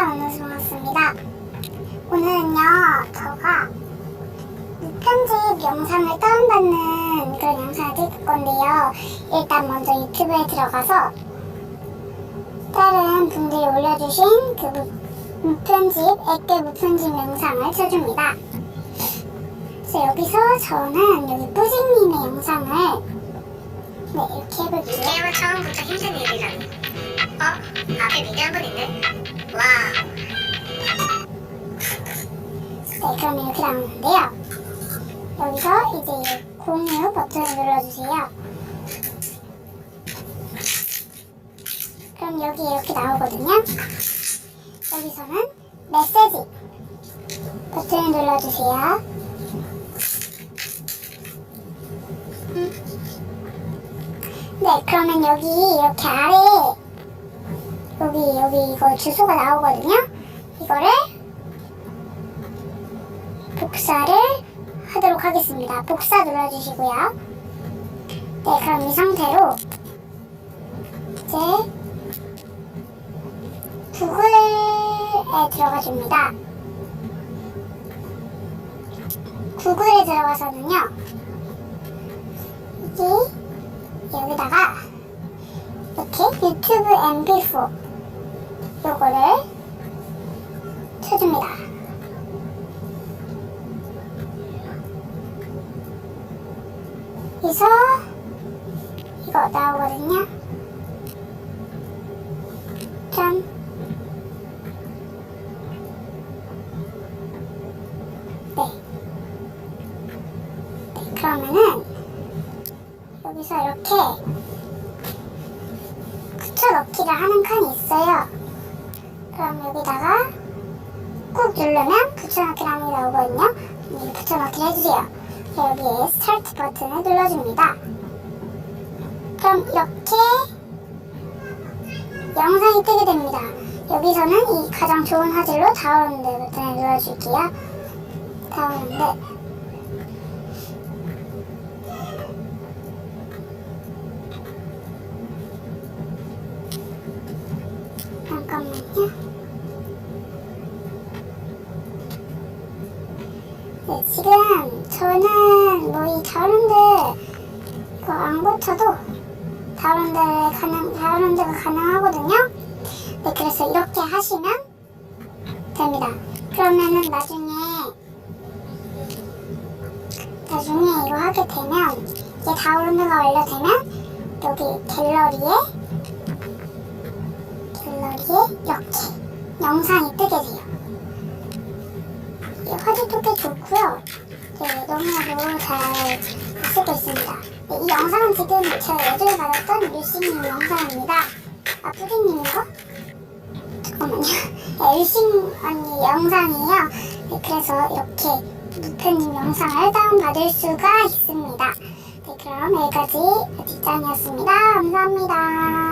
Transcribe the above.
만나서 반갑습니다. 오늘은요, 저가 편집 영상을 다운받는 그런 영상을 찍을 건데요. 일단 먼저 유튜브에 들어가서 다른 분들이 올려주신 그 무편집, 액괴 무편집 영상을 쳐줍니다. 그래서 여기서 저는 여기 뿌징님의 영상을 이렇게 해볼게요. 게임은 처음부터 힘든 일이라니. 앞에 미디 한 분 있네. 와우. 그러면 이렇게 나오는데요. 여기서 이제 공유 버튼을 눌러주세요. 그럼 여기 이렇게 나오거든요. 여기서는 메시지 버튼을 눌러주세요. 네, 그러면 여기 이렇게 아래에 여기 이거 주소가 나오거든요. 이거를 복사를 하도록 하겠습니다. 복사 눌러주시고요. 네, 그럼 이 상태로 이제 구글에 들어가 줍니다. 구글에 들어가서는요, 여기다가 이렇게 유튜브 mp4 요거를 쳐줍니다. 그래서 이거 나오거든요. 짠. 네, 그러면은 여기서 이렇게 붙여넣기를 하는 칸이 있어요. 그럼 여기다가 꾹 누르면 붙여넣기라는 게 나오거든요. 붙여넣기를 해주세요. 여기에 스타트 버튼을 눌러줍니다. 그럼 이렇게 영상이 뜨게 됩니다. 여기서는 이 가장 좋은 화질로 다운로드 버튼을 눌러줄게요. 다운로드. 잠깐만요. 네, 지금 저는 이 다운로드 이거 안 고쳐도 다운로드가 가능하거든요. 네, 그래서 이렇게 하시면 됩니다. 그러면은 나중에 이거 하게 되면 이게 다운로드가 완료되면 여기 갤러리에 이렇게 영상이 뜨게 돼요. 화질도 꽤 좋고요. 네, 너무나도 잘 쓰고 있습니다. 네, 이 영상은 지금 제가 예전에 받았던 류싱님 영상입니다. 뿌딩님인가? 잠깐만요. 네, 류싱 언니 영상이에요. 네, 그래서 이렇게 무편집 영상을 다운받을 수가 있습니다. 네, 그럼 여기까지 뒷장이었습니다. 감사합니다.